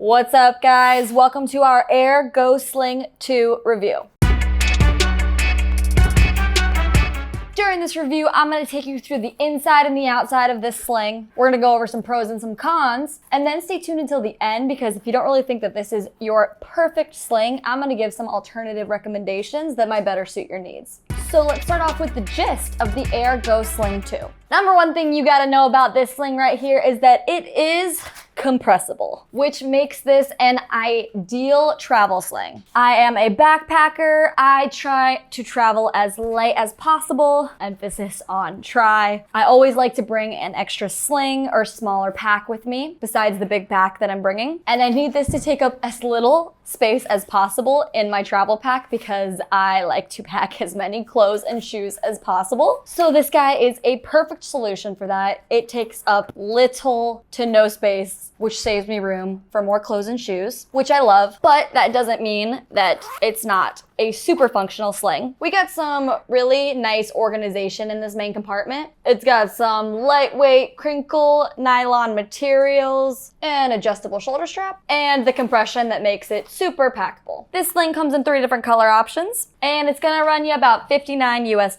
What's up, guys? Welcome to our Aer Go Sling 2 review. During this review, I'm going to take you through the inside and the outside of this sling. We're going to go over some pros and some cons, and then stay tuned until the end because if you don't really think that this is your perfect sling, I'm going to give some alternative recommendations that might better suit your needs. So let's start off with the gist of the Aer Go Sling 2. Number one thing you got to know about this sling right here is that it is compressible, which makes this an ideal travel sling. I am a backpacker. I try to travel as light as possible. Emphasis on try. I always like to bring an extra sling or smaller pack with me besides the big pack that I'm bringing. And I need this to take up as little space as possible in my travel pack because I like to pack as many clothes and shoes as possible. So this guy is a perfect solution for that. It takes up little to no space, which saves me room for more clothes and shoes, which I love, but that doesn't mean that it's not a super functional sling. We got some really nice organization in this main compartment. It's got some lightweight crinkle nylon materials, an adjustable shoulder strap, and the compression that makes it super packable. This sling comes in 3 different color options, and it's gonna run you about $59 US.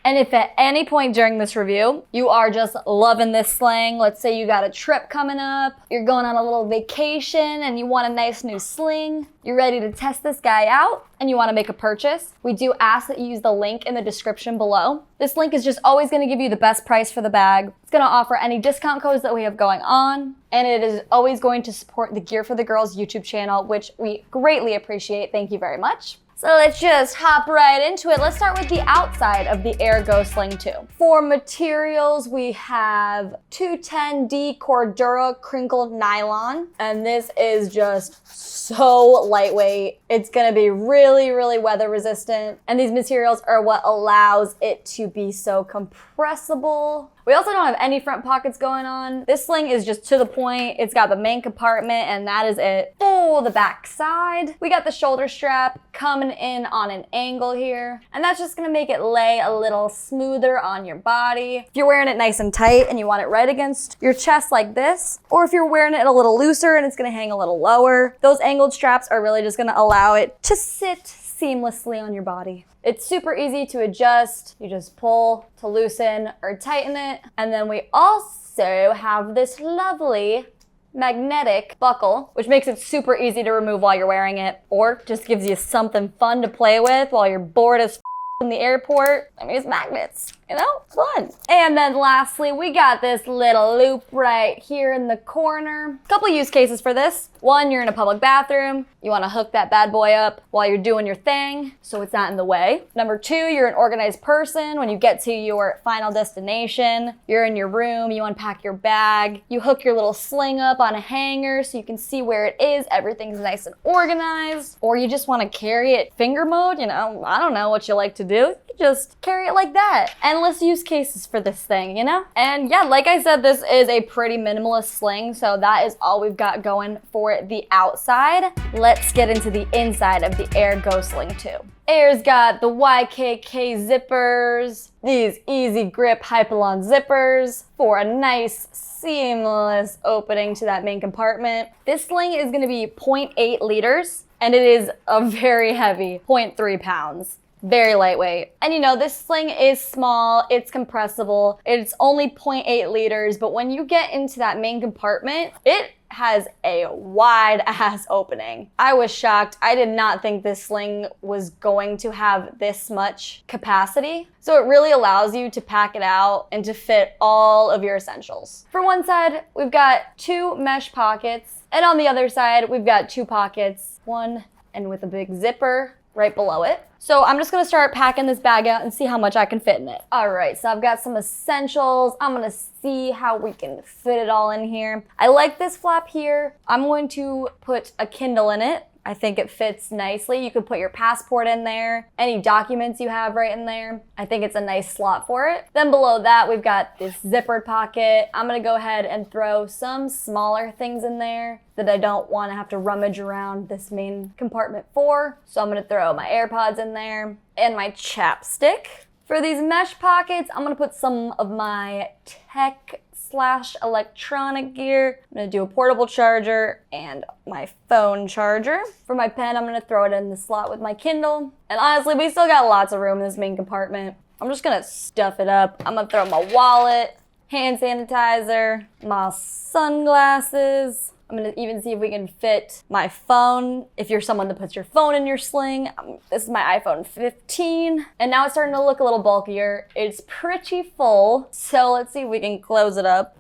And if at any point during this review, you are just loving this sling, let's say you got a trip coming up, you're going on a little vacation and you want a nice new sling, you're ready to test this guy out, and you want to make a purchase, we do ask that you use the link in the description below. This link is just always going to give you the best price for the bag. It's going to offer any discount codes that we have going on, and it is always going to support the Gear for the Girls YouTube channel, which we greatly appreciate. Thank you very much. So let's just hop right into it. Let's start with the outside of the Aer Go Sling 2. For materials, we have 210D Cordura crinkled nylon, and this is just so lightweight. It's gonna be really, really weather resistant, and these materials are what allows it to be so compressible. We also don't have any front pockets going on. This sling is just to the point. It's got the main compartment and that is it. Oh, the back side. We got the shoulder strap coming in on an angle here. And that's just gonna make it lay a little smoother on your body. If you're wearing it nice and tight and you want it right against your chest like this, or if you're wearing it a little looser and it's gonna hang a little lower, those angled straps are really just gonna allow it to sit seamlessly on your body. It's super easy to adjust. You just pull to loosen or tighten it. And then we also have this lovely magnetic buckle, which makes it super easy to remove while you're wearing it, or just gives you something fun to play with while you're bored as in the airport. I mean, it's magnets, you know, it's fun. And then lastly, we got this little loop right here in the corner. A couple use cases for this. One, you're in a public bathroom. You want to hook that bad boy up while you're doing your thing so it's not in the way. Number 2, you're an organized person. When you get to your final destination, you're in your room, you unpack your bag, you hook your little sling up on a hanger so you can see where it is. Everything's nice and organized. Or you just want to carry it finger mode, you know, I don't know what you like to do. You just carry it like that. Endless use cases for this thing, you know? And yeah, like I said, this is a pretty minimalist sling, so that is all we've got going for the outside. Let's get into the inside of the Aer Go Sling 2. Aer's got the YKK zippers, these easy grip Hypalon zippers for a nice seamless opening to that main compartment. This sling is gonna be 0.8 liters and it is a very heavy 0.3 pounds. Very lightweight. And you know, this sling is small, it's compressible, it's only 0.8 liters, but when you get into that main compartment, it has a wide ass opening. I was shocked. I did not think this sling was going to have this much capacity. So it really allows you to pack it out and to fit all of your essentials. For one side, we've got 2 mesh pockets, and on the other side, we've got 2 pockets, one and with a big zipper right below it. So I'm just gonna start packing this bag out and see how much I can fit in it. All right, so I've got some essentials. I'm gonna see how we can fit it all in here. I like this flap here. I'm going to put a Kindle in it. I think it fits nicely. You could put your passport in there, any documents you have right in there. I think it's a nice slot for it. Then below that, we've got this zippered pocket. I'm gonna go ahead and throw some smaller things in there that I don't wanna have to rummage around this main compartment for. So I'm gonna throw my AirPods in there and my chapstick. For these mesh pockets, I'm gonna put some of my tech slash electronic gear. I'm gonna do a portable charger and my phone charger. For my pen, I'm gonna throw it in the slot with my Kindle. And honestly, we still got lots of room in this main compartment. I'm just gonna stuff it up. I'm gonna throw my wallet, hand sanitizer, my sunglasses. I'm gonna even see if we can fit my phone, if you're someone that puts your phone in your sling. This is my iPhone 15. And now it's starting to look a little bulkier. It's pretty full, so let's see if we can close it up.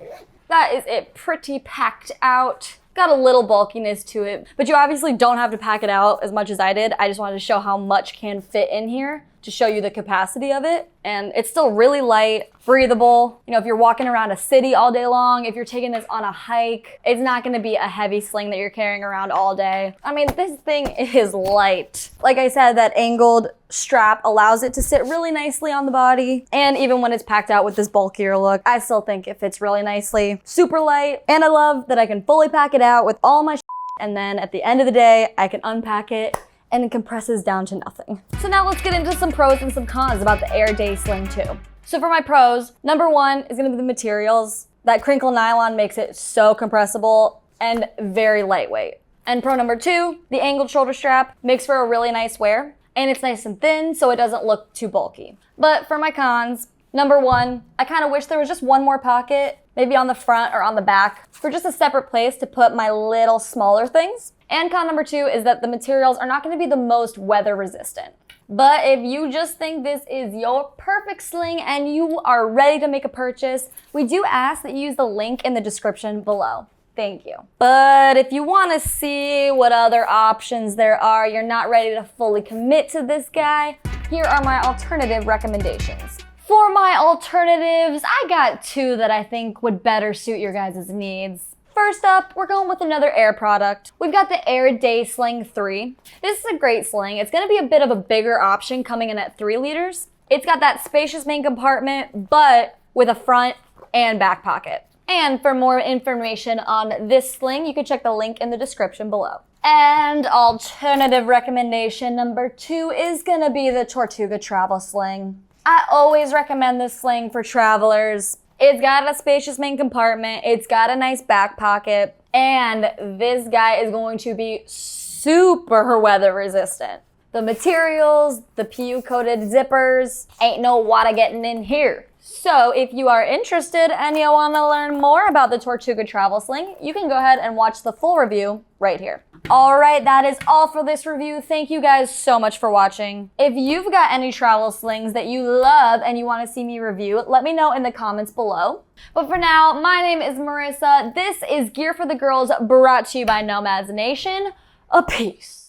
That is it, pretty packed out. Got a little bulkiness to it, but you obviously don't have to pack it out as much as I did. I just wanted to show how much can fit in here to show you the capacity of it. And it's still really light, breathable. You know, if you're walking around a city all day long, if you're taking this on a hike, it's not gonna be a heavy sling that you're carrying around all day. I mean, this thing is light. Like I said, that angled strap allows it to sit really nicely on the body. And even when it's packed out with this bulkier look, I still think it fits really nicely. Super light. And I love that I can fully pack it out with all my and then at the end of the day, I can unpack it and it compresses down to nothing. So now let's get into some pros and some cons about the Aer Day Sling 2. So for my pros, number one is gonna be the materials. That crinkle nylon makes it so compressible and very lightweight. And pro number two, the angled shoulder strap makes for a really nice wear, and it's nice and thin so it doesn't look too bulky. But for my cons, number one, I kind of wish there was just one more pocket, maybe on the front or on the back, for just a separate place to put my little smaller things. And con number two is that the materials are not gonna be the most weather resistant. But if you just think this is your perfect sling and you are ready to make a purchase, we do ask that you use the link in the description below. Thank you. But if you wanna see what other options there are, you're not ready to fully commit to this guy, here are my alternative recommendations. For my alternatives, I got two that I think would better suit your guys' needs. First up, we're going with another Aer product. We've got the Aer Day Sling 3. This is a great sling. It's gonna be a bit of a bigger option coming in at 3 liters. It's got that spacious main compartment, but with a front and back pocket. And for more information on this sling, you can check the link in the description below. And alternative recommendation number two is gonna be the Tortuga Travel Sling. I always recommend this sling for travelers. It's got a spacious main compartment, it's got a nice back pocket, and this guy is going to be super weather resistant. The materials, the PU coated zippers, ain't no water getting in here. So if you are interested and you want to learn more about the Tortuga Travel Sling, you can go ahead and watch the full review right here. All right, that is all for this review. Thank you guys so much for watching. If you've got any travel slings that you love and you want to see me review, let me know in the comments below. But for now, my name is Marissa. This is Gear for the Girls, brought to you by Nomads Nation. A peace.